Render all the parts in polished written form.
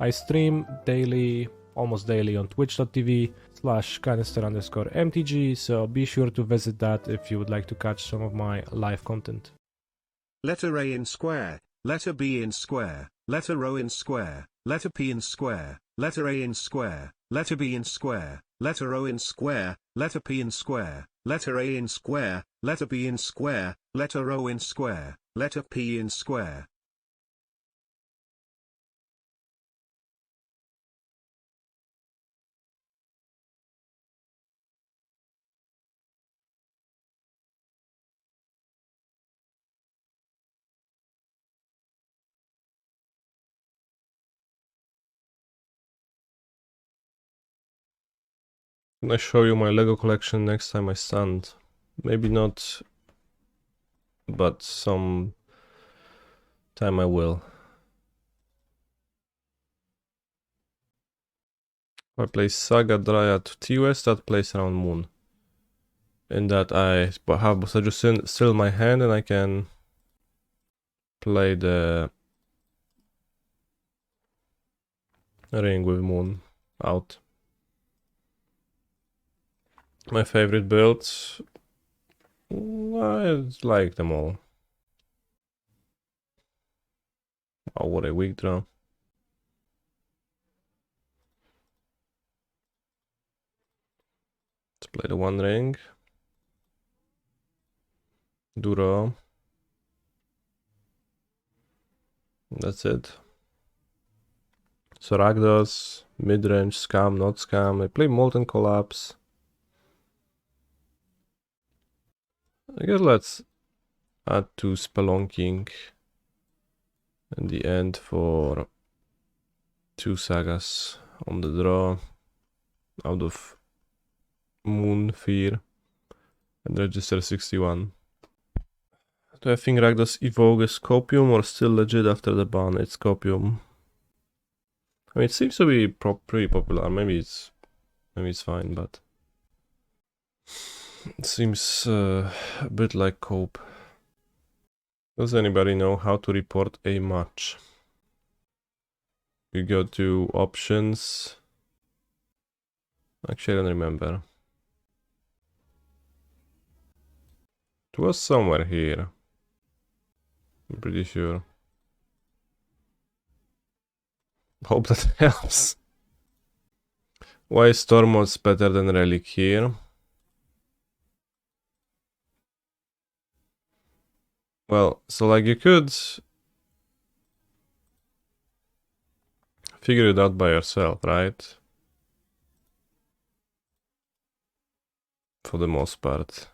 I stream daily, almost daily on twitch.tv/canister_mtg, so be sure to visit that if you would like to catch some of my live content. Letter A in square, letter B in square, letter O in square, letter P in square, letter A in square, letter B in square, letter O in square, letter P in square, letter A in square, letter B in square, letter O in square, letter P in square. Can I show you my Lego collection next time I stand? Maybe not, but some time I will. If I play Saga, Dryad, T-West, that plays around Moon. In that I have Boseiju still in my hand and I can play the ring with Moon out. My favorite builds, I like them all. Oh, what a weak draw. Let's play the one ring. Duro. That's it. Soragdos, mid-range, scam, not scam. I play Molten Collapse. I guess let's add 2 Spelunking in the end for 2 Sagas on the draw out of Moon Fear and register 61. Do I think Rakdos Evoke is Copium or still legit after the ban? It's Copium. I mean, it seems to be pretty popular. Maybe it's fine, but it seems a bit like Cope. Does anybody know how to report a match? You go to options. Actually, I don't remember. It was somewhere here. I'm pretty sure. Hope that helps. Why is Stormos better than Relic here? Well, so like you could figure it out by yourself, right? For the most part.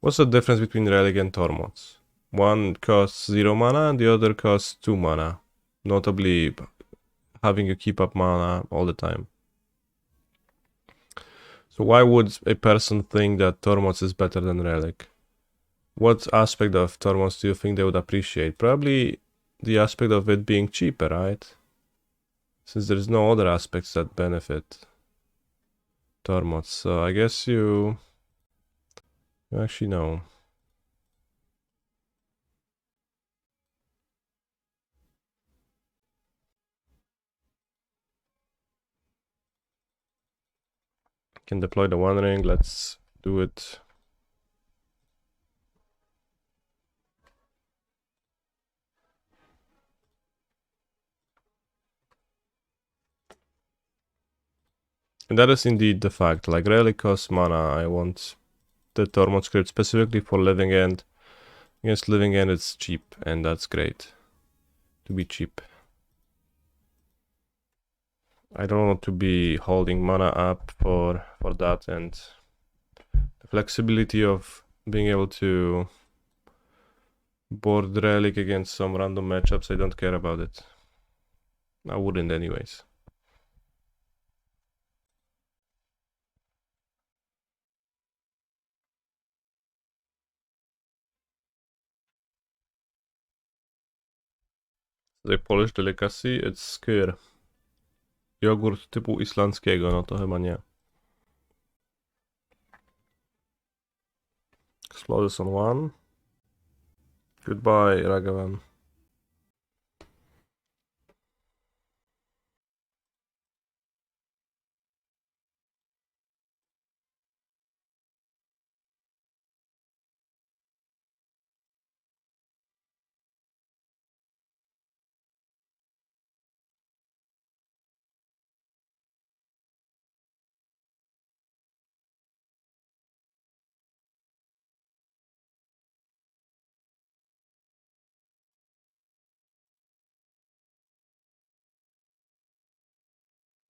What's the difference between Relic and Tormod's? One costs 0 mana and the other costs 2 mana. Notably having you keep up mana all the time. So why would a person think that Tormod's is better than Relic? What aspect of Tormod's do you think they would appreciate? Probably the aspect of it being cheaper, right? Since there's no other aspects that benefit Tormod's. So I guess you actually know. Can deploy the one ring, let's do it. And that is indeed the fact, like Relic costs mana, I want the Tormod script specifically for Living End. Against Living End it's cheap, and that's great. To be cheap. I don't want to be holding mana up for that, and the flexibility of being able to board Relic against some random matchups, I don't care about it. I wouldn't anyways. The Polish delicacy, it's skyr. Jogurt typu islandzkiego, no to chyba nie. Explodes on 1. Goodbye, Ragavan.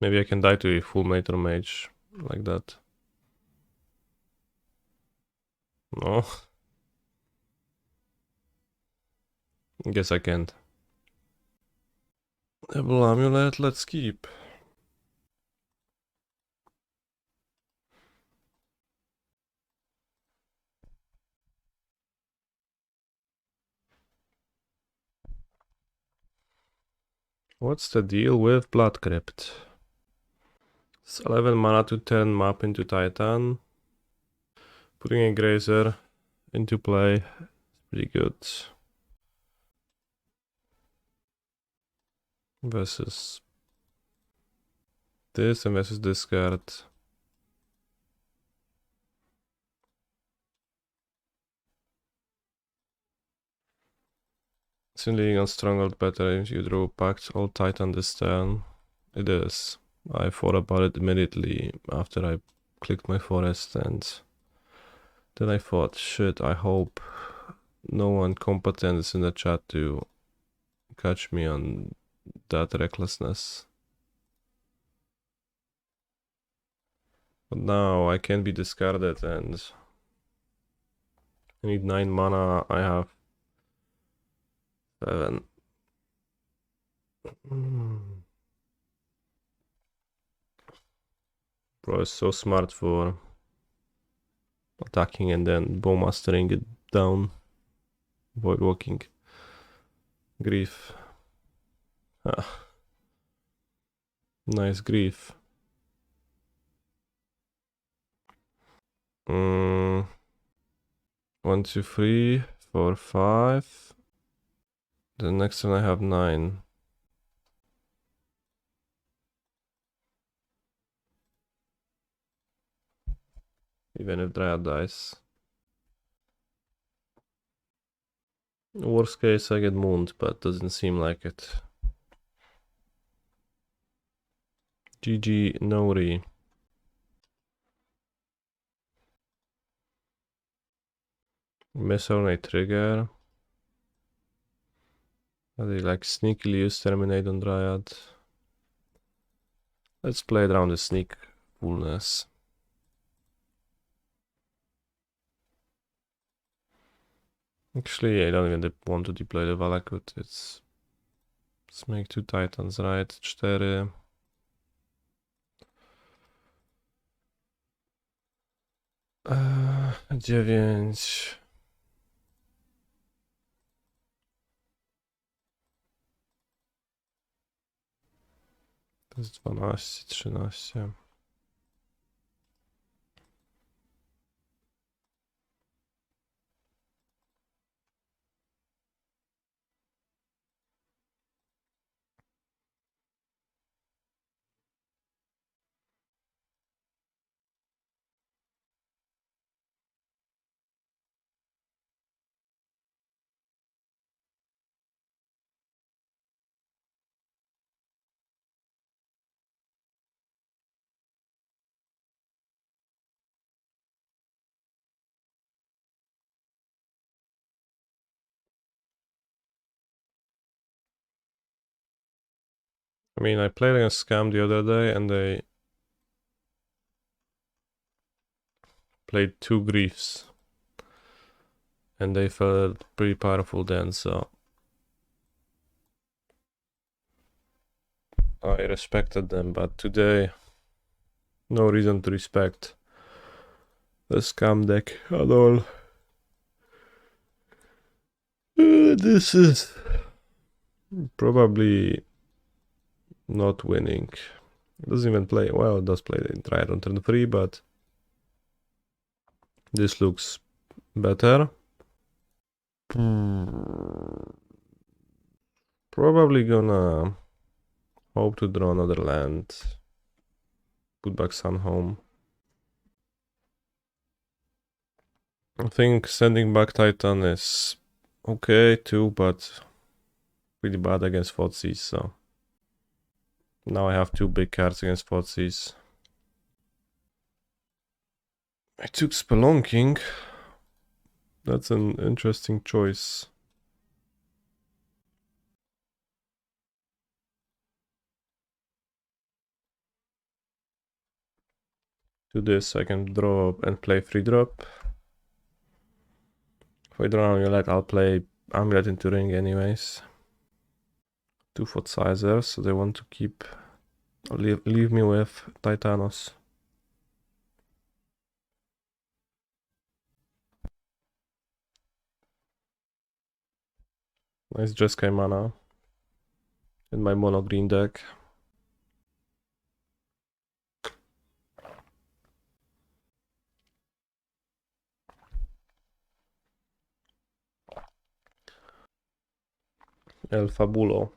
Maybe I can die to a full Mater Mage like that. No. Guess I can't. Double Amulet, let's keep. What's the deal with Blood Crypt? It's 11 mana to turn map into Titan. Putting a Grazer into play is pretty good. Versus this and versus this card. Isn't Leading on Stronghold better if you draw Pact all Titan this turn? It is. I thought about it immediately after I clicked my forest, and then I thought, shit, I hope no one competent is in the chat to catch me on that recklessness. But now I can be discarded and I need 9 mana, I have 7. Bro is so smart for attacking and then bowmastering it down. Void walking. Grief. Ah. Nice grief. 1, 2, 3, 4, 5. The next one I have 9. Even if Dryad dies. Worst case I get mooned, but doesn't seem like it. GG Nori. Miss on a trigger. They like sneakily use Terminate on Dryad. Let's play it around the sneak fullness. Actually, I don't even want to deploy the Valakut. Let's make 2 Titans, right? 4. Dziewięć. To jest 12, 13. I mean, I played against Scam the other day and they played 2 Griefs. And they felt pretty powerful then, so I respected them, but today no reason to respect the Scam deck at all. This is probably not winning. It doesn't even play, well, it does play the Dryad on turn 3, but this looks better. Probably gonna hope to draw another land. Put back Sunhome. I think sending back Titan is okay too, but really bad against Thoughtseize, so now I have 2 big cards against Thoughtseize. I took Spelunking. That's an interesting choice. do this, I can draw and play 3-drop. If I draw Amulet, I'll play Amulet into ring anyways. 2 Foot Sizers, so they want to keep... leave me with Titanos. Nice Jeskai mana in my mono green deck. El Fabulo.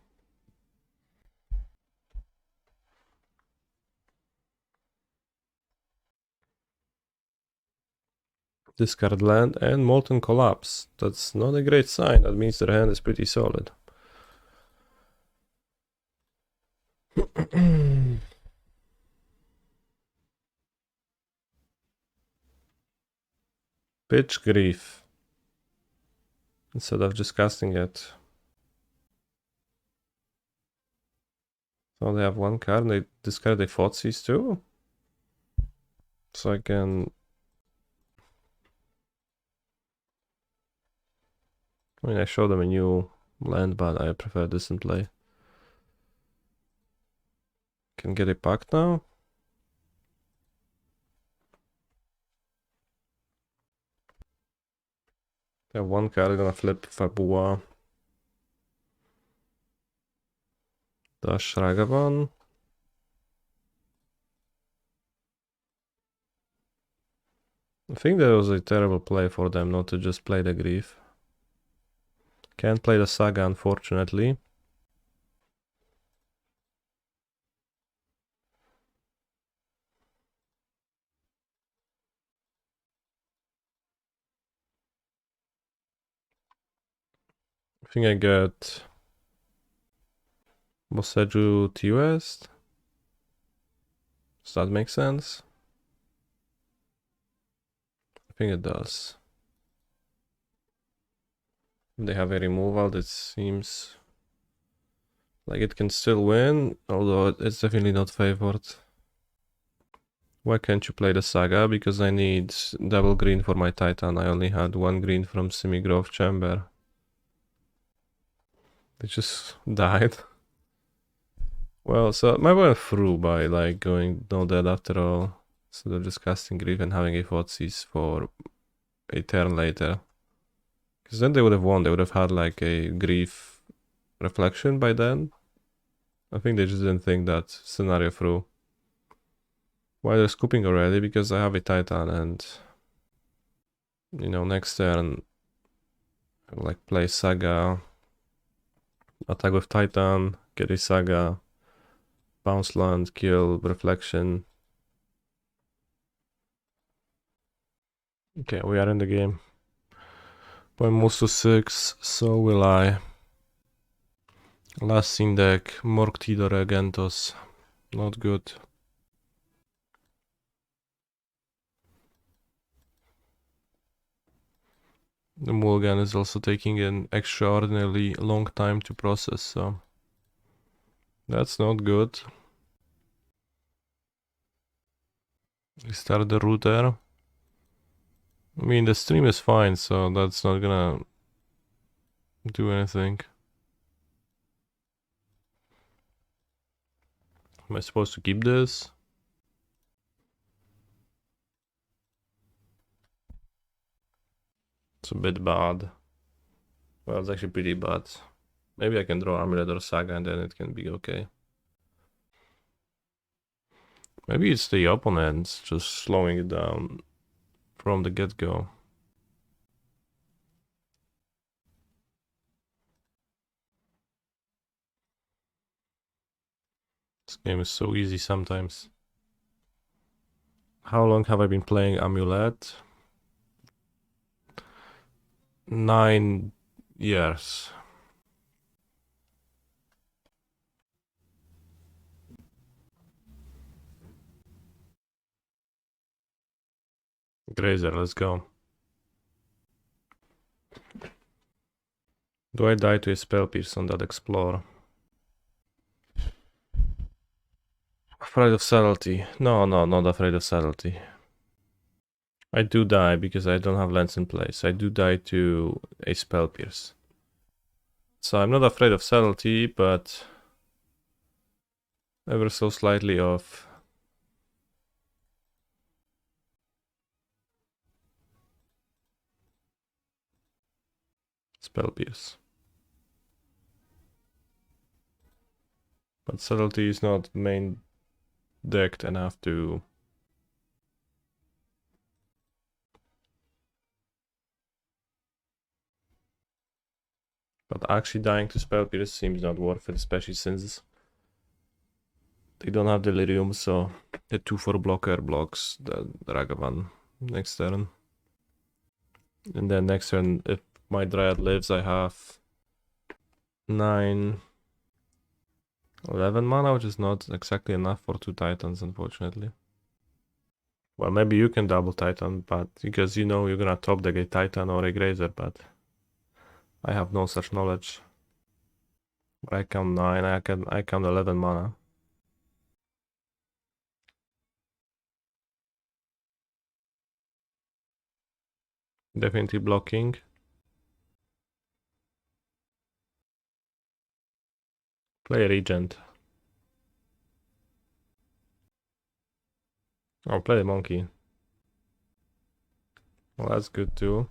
Discard land and Molten Collapse. That's not a great sign. That means their hand is pretty solid. Pitch Grief. Instead of just casting it. So they have 1 card, they discard their Thoughtseize too. So I can... I mean, I showed them a new land, but I prefer distant play. Can get a Pact now. They have 1 card, gonna flip Fabua. Dash Ragavan. I think that was a terrible play for them not to just play the Grief. Can't play the Saga, unfortunately. I think I get Boseiju T-West. Does that make sense? I think it does. They have a removal that seems like it can still win, although it's definitely not favored. Why can't you play the Saga? Because I need double green for my Titan. I only had 1 green from Simic Growth Chamber. They just died. Well, so my went through by like going no dead after all. So they're just casting Grief and having a Thoughtseize for a turn later. Because then they would have won. They would have had like a Grief Reflection by then. I think they just didn't think that scenario through. Why they're scooping already? Because I have a Titan and... You know, next turn... I will like play Saga. Attack with Titan. Get a Saga. Bounce land, kill, Reflection. Okay, we are in the game. Point moves to 6, so will I. Last scene deck, Morktidor Regentos. Not good. The mulligan is also taking an extraordinarily long time to process, so that's not good. We start the router. I mean, the stream is fine, so that's not gonna do anything. Am I supposed to keep this? It's a bit bad. Well, it's actually pretty bad. Maybe I can draw Amulet or Saga and then it can be okay. Maybe it's the opponent just slowing it down from the get-go. This game is so easy sometimes. How long have I been playing Amulet? 9 years. Grazer, let's go. Do I die to a Spell Pierce on that Explorer? Afraid of subtlety. No, not afraid of subtlety. I do die because I don't have lands in place. I do die to a spell pierce. So I'm not afraid of subtlety, but ever so slightly of spell pierce. But subtlety is not main decked enough to but actually dying to spell pierce seems not worth it, especially since they don't have delirium, so the 2/4 blocker blocks the Ragavan next turn. And then next turn, if my Dryad lives, I have 9, 11 mana, which is not exactly enough for 2 Titans, unfortunately. Well, maybe you can double Titan, but because you know you're gonna top deck a Titan or a Grazer, but I have no such knowledge. But I count 9, I count 11 mana. Definitely blocking. Play a Regent. Oh, play a Monkey. Well, that's good too.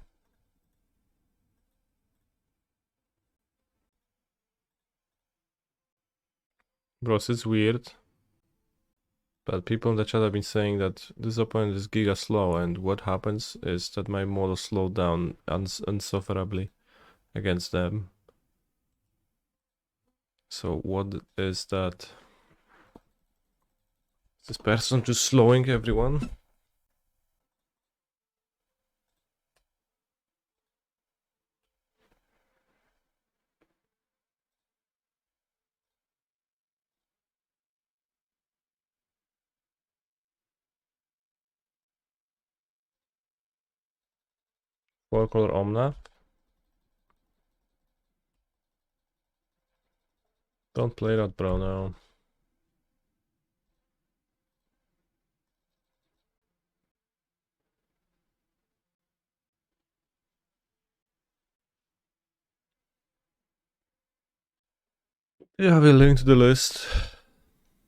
Bros, it's weird. But people in the chat have been saying that this opponent is giga slow, and what happens is that my model slowed down insufferably against them. So what is that? Is this person just slowing everyone? Four-color Omna. Don't play that, bro, no. Yeah, we'll link to the list.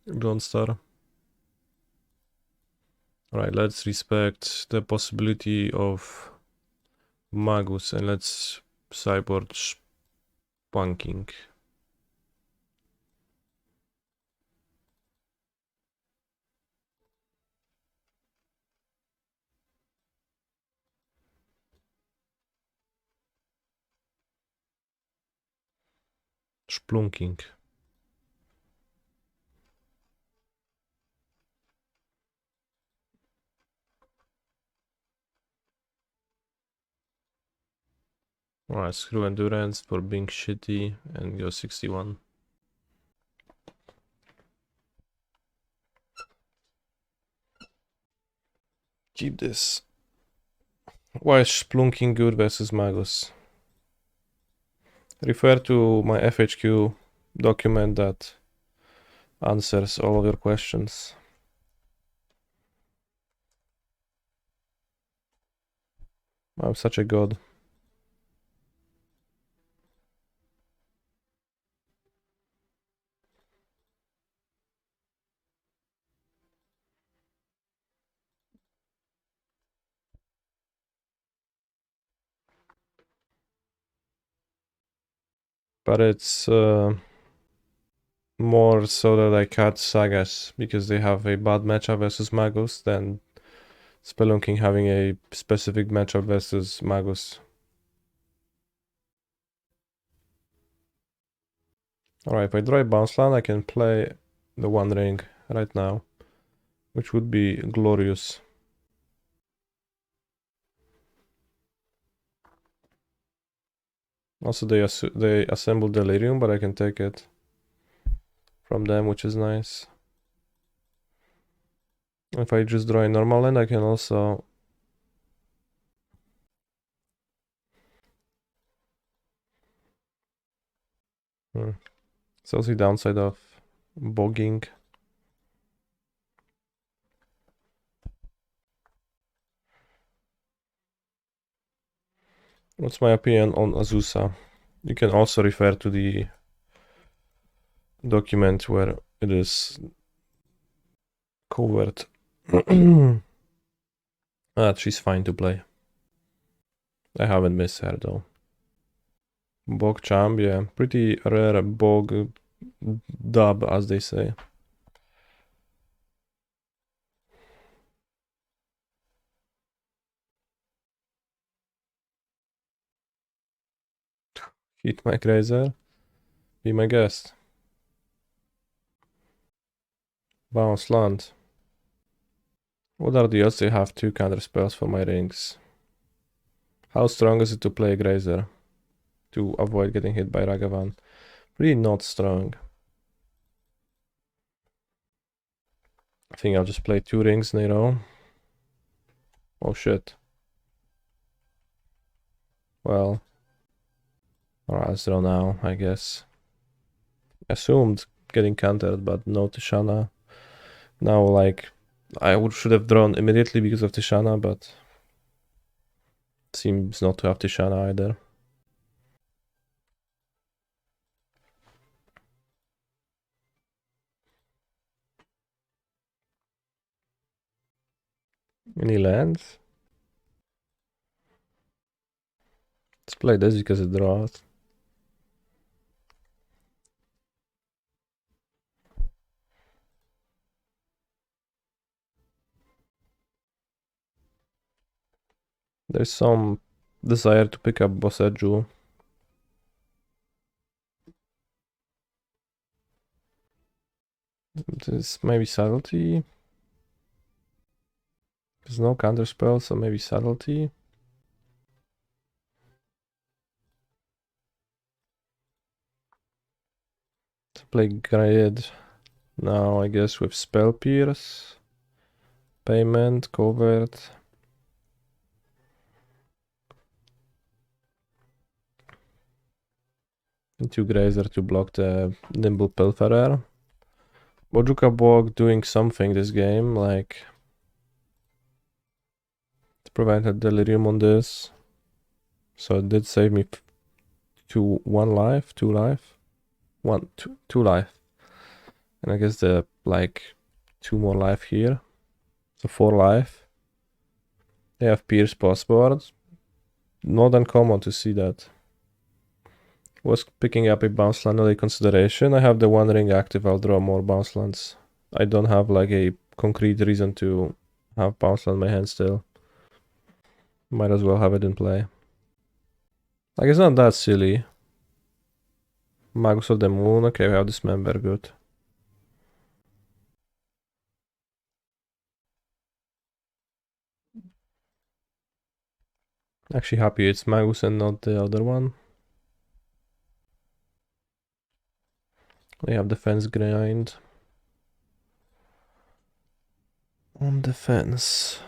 Don't start. Alright, let's respect the possibility of Magus and let's sideboard Punking. Splunking. Alright, screw endurance for being shitty and go 61. Keep this. Why is Splunking good versus Magus? Refer to my FHQ document that answers all of your questions. I'm such a god. But it's more so that I cut Sagas because they have a bad matchup versus Magus than Spelunking having a specific matchup versus Magus. Alright, if I draw a bounce land, I can play the One Ring right now, which would be glorious. Also, they assembled Delirium, but I can take it from them, which is nice. If I just draw a normal land, I can also it's also the downside of bogging. What's my opinion on Azusa? You can also refer to the document where it is covered. She's fine to play. I haven't missed her though. Bog champ, yeah. Pretty rare bog dub, as they say. Hit my Grazer. Be my guest. Bounce land. What are the odds they have 2 counter spells for my rings? How strong is it to play Grazer? To avoid getting hit by Ragavan? Really not strong. I think I'll just play 2 rings in a row. Oh shit. Well. Alright, let's draw now, I guess. Assumed getting countered, but no Tishana. Now, like, should have drawn immediately because of Tishana, but seems not to have Tishana either. Any lands? Let's play this because it draws. There's some desire to pick up Boseiju. This maybe subtlety. There's no counter spell, so maybe subtlety. To play Dryad now, I guess, with Spell Pierce, Payment, Covert. Into Grazer to block the Nimble Pilferer. Bojuka Bog doing something this game, like to prevent a Delirium on this. So it did save me 2 life. And I guess the like 2 more life here. So 4 life. They have Pierce Postboard. Not uncommon to see that. Was picking up a bounce land under consideration. I have the 1 ring active, I'll draw more bounce lands. I don't have like a concrete reason to have bounce land in my hand still. Might as well have it in play. Like, it's not that silly. Magus of the Moon, okay, we have Dismember, good. Actually happy it's Magus and not the other one. We have defense grind. On defense.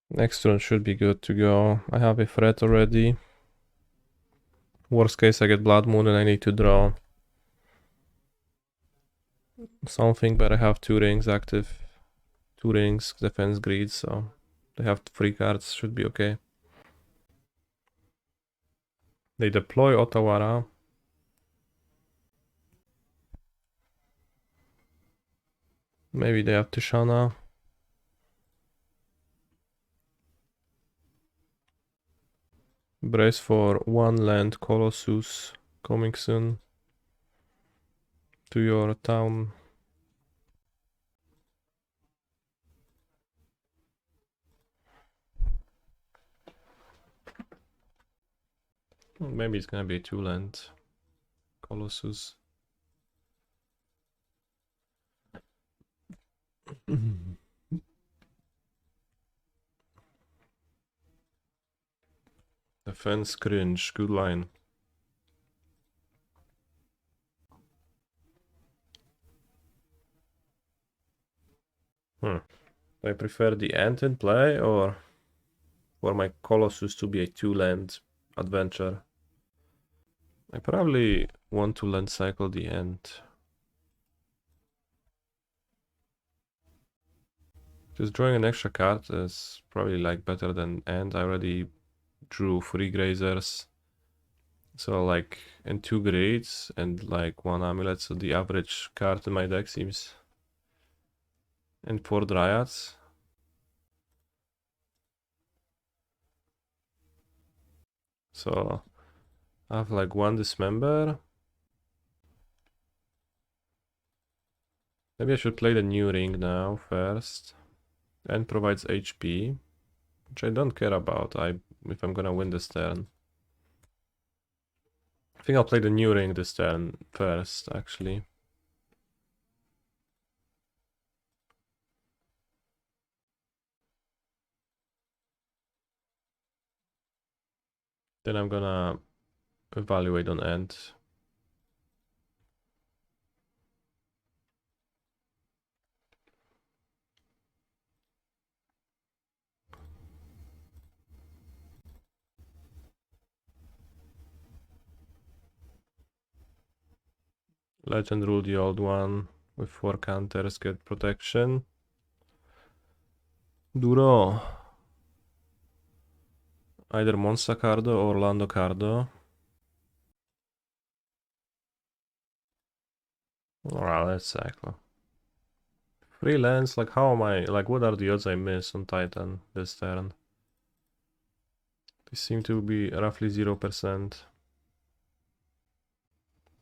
Next turn should be good to go. I have a threat already. Worst case I get Blood Moon and I need to draw something, but I have 2 rings active. 2 rings, defense greed, so they have 3 cards, should be okay. They deploy Otawara. Maybe they have Tishana. Brace for 1 land Colossus coming soon to your town. Maybe it's gonna be a 2 land Colossus. Defense cringe, good line. I prefer the Ent in play or for my Colossus to be a 2-land adventure. I probably want to land cycle the Ent. Just drawing an extra card is probably like better than Ent. I already drew 3 Grazers. So like, and 2 Grades and like 1 Amulet, so the average card in my deck seems... And 4 Dryads. So I have like 1 Dismember. Maybe I should play the new ring now first. And provides HP, which I don't care about if I'm gonna win this turn. I think I'll play the new ring this turn first, actually. Then I'm gonna evaluate on Ent. Legend rule the old one with 4 counters, get protection. Duro. Either Monster Cardo or Orlando Cardo. Alright, let's cycle. 3 lands, like how am I, like what are the odds I miss on Titan this turn? They seem to be roughly 0%.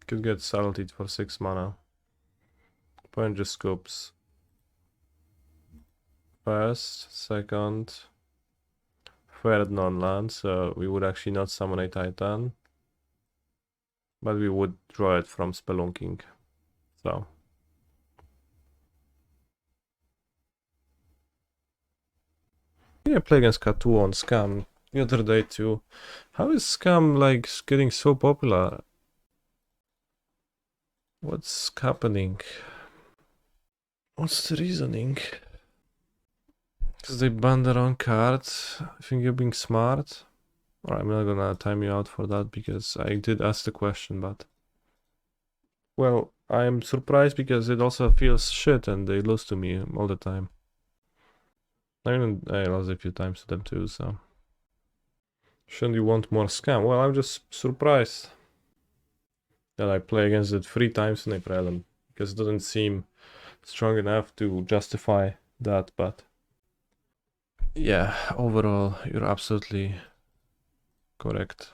Could get salted for 6 mana. Point just scopes. First, second, third non-land, so we would actually not summon a Titan. But we would draw it from Spelunking. So. Yeah, play against Katu on Scam the other day too. How is Scam like getting so popular? What's happening? What's the reasoning? Because they banned their own cards. I think you're being smart. Alright, I'm not gonna time you out for that because I did ask the question, but... Well, I'm surprised because it also feels shit and they lose to me all the time. I mean, I lost a few times to them too, so... Shouldn't you want more Scam? Well, I'm just surprised that I play against it 3 times in a Prelim, because it doesn't seem strong enough to justify that, but... Yeah, overall, you're absolutely correct.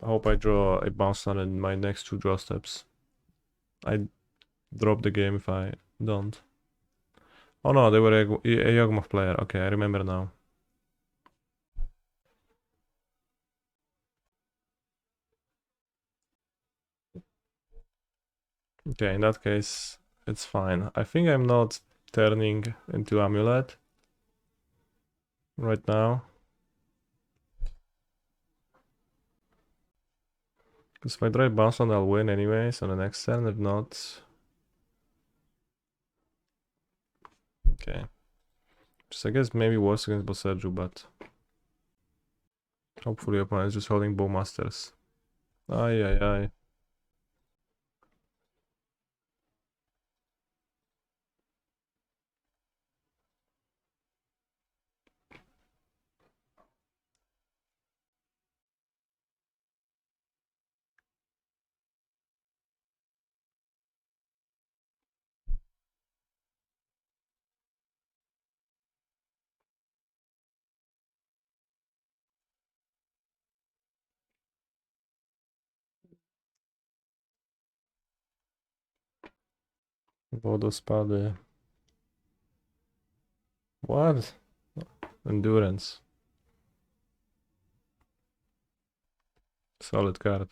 I hope I draw a bounce land in my next 2 draw steps. I drop the game if I don't. Oh no, they were a Yawgmoth player. Okay, I remember now. Okay, in that case, it's fine. I think I'm not turning into Amulet right now. Because if I draw a bounce land, I'll win anyways on the next turn. If not... Okay. Just I guess maybe worse against Boseiju, but... Hopefully opponent is just holding Bowmasters. Ay, ay, ay. Wodospady. What? Endurance. Solid card.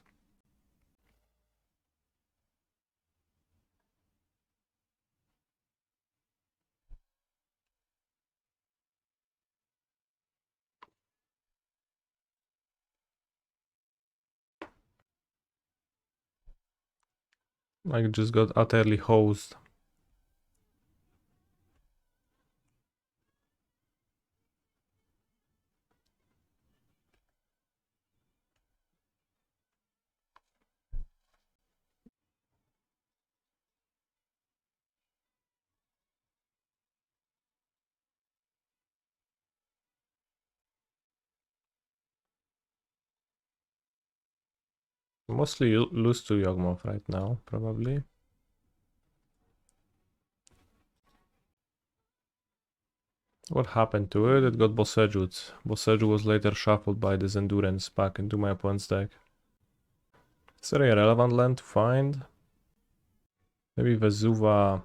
I just got utterly hosed. Mostly lose to Yawgmoth right now, probably. What happened to it? It got Boseiju. Boseiju was later shuffled by this Endurance back into my opponent's deck. Is there a relevant land to find? Maybe Vesuva.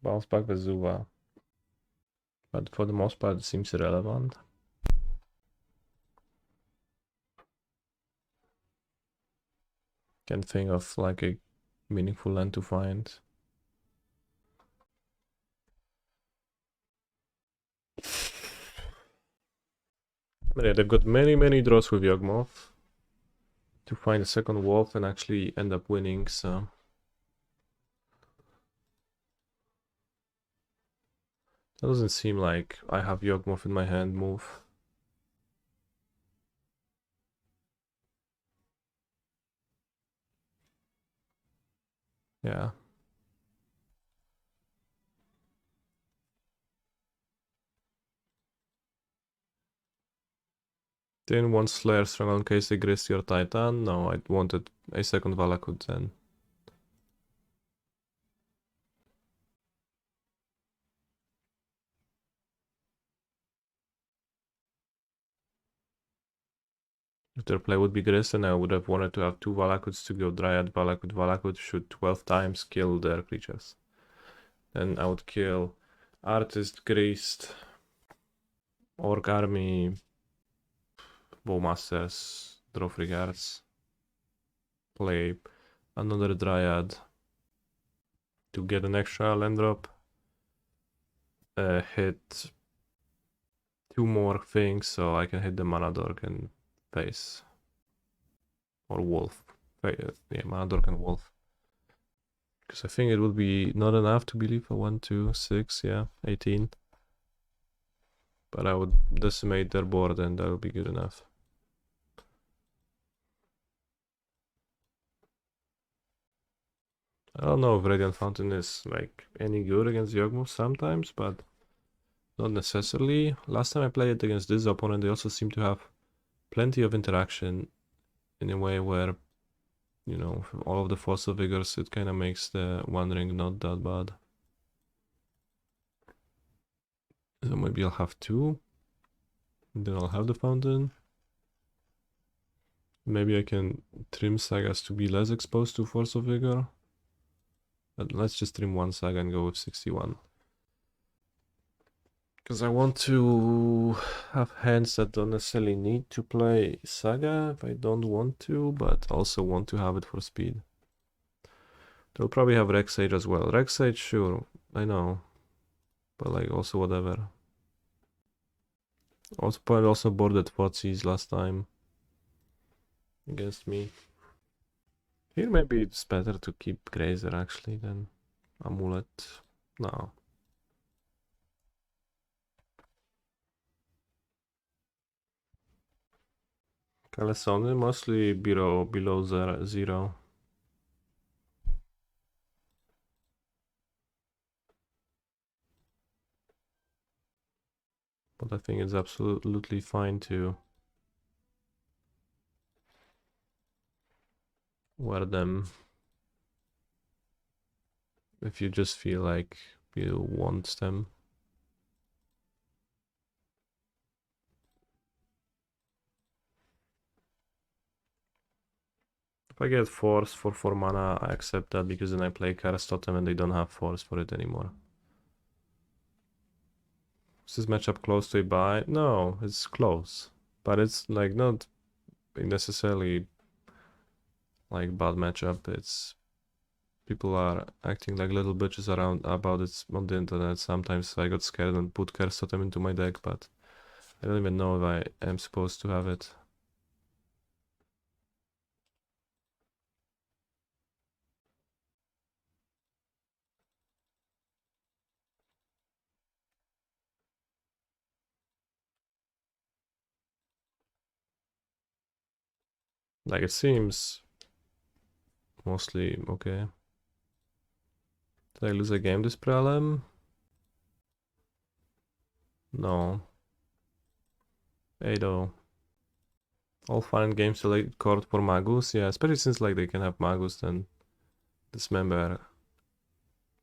Bounce back Vesuva. But for the most part it seems irrelevant. Can't think of like a meaningful land to find. But yeah, they've got many draws with Yawgmoth to find a second wolf and actually end up winning, so that doesn't seem like I have Yawgmoth in my hand move. Yeah. Didn't want Slayers Stronghold in case they grist your Titan. No, I wanted a second Valakut then. If their play would be Grayson, I would have wanted to have two Valakuts to go Dryad, Valakut, Valakut, shoot 12 times, kill their creatures. Then I would kill Artist, Grist, Orc Army, Bowmasters, draw 3 cards, play another Dryad to get an extra land drop, hit 2 more things so I can hit the Mana Dork and face. Or Wolf. Yeah, Mana Dork and Wolf. Because I think it would be not enough to believe for 1, 2, 6, yeah, 18. But I would decimate their board and that would be good enough. I don't know if Radiant Fountain is like any good against Yawgmoth sometimes, but not necessarily. Last time I played it against this opponent, they also seem to have plenty of interaction in a way where, you know, all of the Force of Vigors, it kind of makes the One Ring not that bad. So maybe I'll have 2. And then I'll have the Fountain. Maybe I can trim Sagas to be less exposed to Force of Vigor. But let's just trim 1 Saga and go with 61. Because I want to have hands that don't necessarily need to play Saga if I don't want to, but also want to have it for speed. They'll probably have Rex Sage as well. Rex Sage, sure, I know. But like also whatever. Also probably also boarded Fotsies last time against me. Here maybe it's better to keep Grazer actually than Amulet. No. Kalesony mostly below 0. But I think it's absolutely fine to wear them if you just feel like you want them. If I get Force for 4 mana, I accept that because then I play Cursed Totem and they don't have Force for it anymore. Is this matchup close to a buy? No, it's close. But it's like not necessarily like bad matchup. It's people are acting like little bitches around about it on the internet. Sometimes I got scared and put Cursed Totem into my deck, but I don't even know if I am supposed to have it. Like it seems mostly okay. Did I lose a game this prelim? No. 8-0. All fine games select court for Magus. Yeah, especially since like they can have Magus, then this member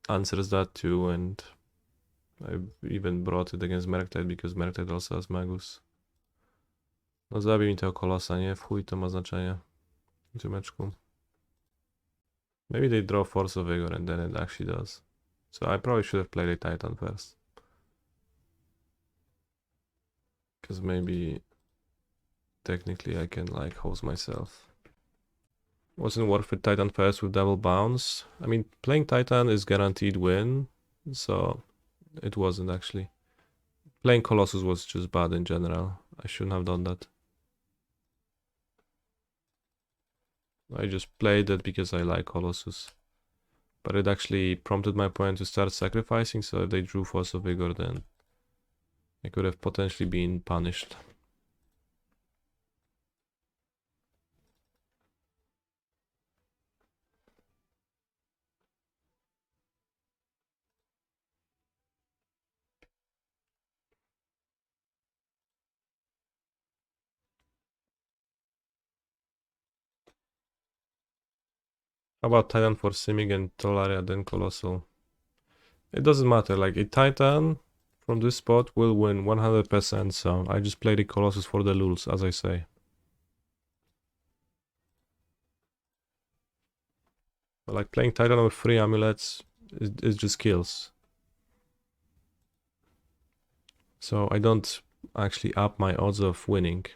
answers that too, and I even brought it against Merktide because Merktide also has Magus. No zabij mi tego Kolosa, nie? W chuj to ma znaczenie. Ziomeczku. Maybe they draw Force of Vigor and then it actually does. So I probably should have played a Titan first. Because maybe technically I can like host myself. Wasn't worth it Titan first with double bounce. I mean, playing Titan is guaranteed win, so it wasn't actually. Playing Colossus was just bad in general. I shouldn't have done that. I just played it because I like Colossus. But it actually prompted my opponent to start sacrificing, so if they drew Force of Vigor, then I could have potentially been punished. How about Titan for Simic and Tolaria, then Colossal? It doesn't matter, like a Titan from this spot will win 100%, so I just play the Colossus for the lulz, as I say. But like playing Titan with 3 amulets is just kills. So I don't actually up my odds of winning.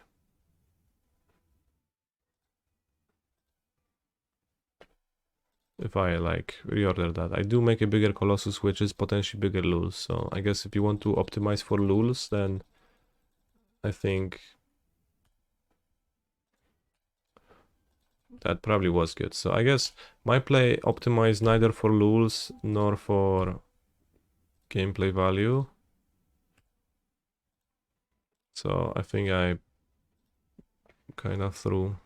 If I like reorder that. I do make a bigger Colossus, which is potentially bigger lulz. So I guess if you want to optimize for lulz, then I think that probably was good. So I guess my play optimized neither for lulz nor for gameplay value. So I think I kind of threw.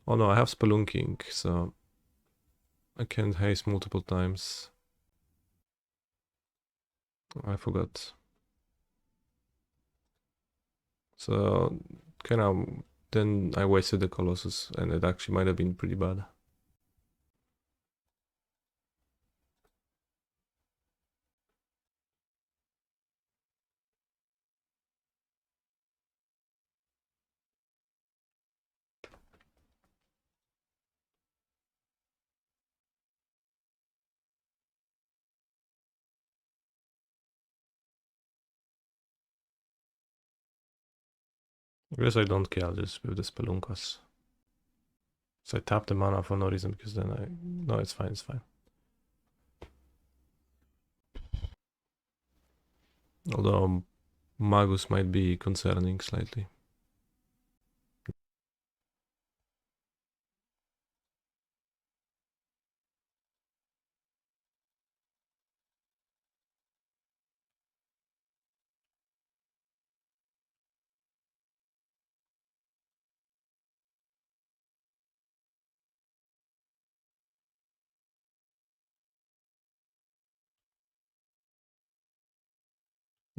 Oh no, I have Spelunking, so I can't haste multiple times. I forgot. So kind of then I wasted the Colossus, and it actually might have been pretty bad. I guess I don't kill this with the Spelunkas. So I tap the mana for no reason because then I... No, it's fine, it's fine. Although Magus might be concerning slightly.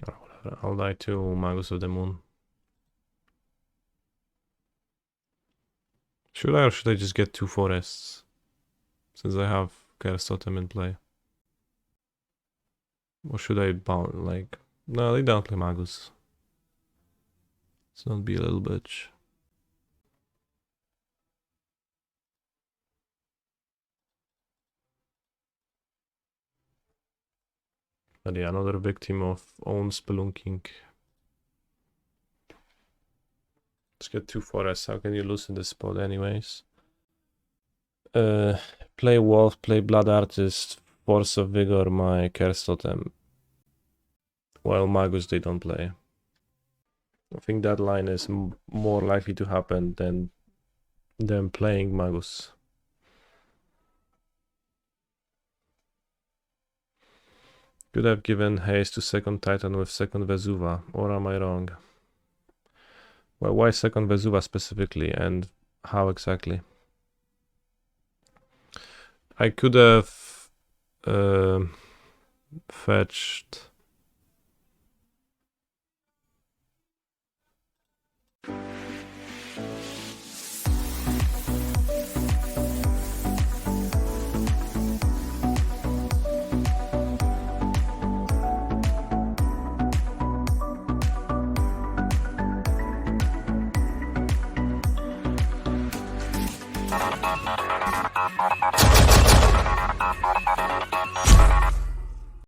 Or whatever. I'll die to Magus of the Moon. Should I or should I just get 2 forests? Since I have Cursed Totem in play. Or should I bound like... No, they don't play Magus. Let's not be a little bitch. But yeah, another victim of own spelunking. Let's get 2 forests. How can you lose in this spot anyways? Play Wolf, play Blood Artist, Force of Vigor, my Cursed Totem. While Magus they don't play. I think that line is more likely to happen than them playing Magus. Could have given haste to second Titan with second Vesuva, or am I wrong? Well, why second Vesuva specifically, and how exactly? I could have fetched...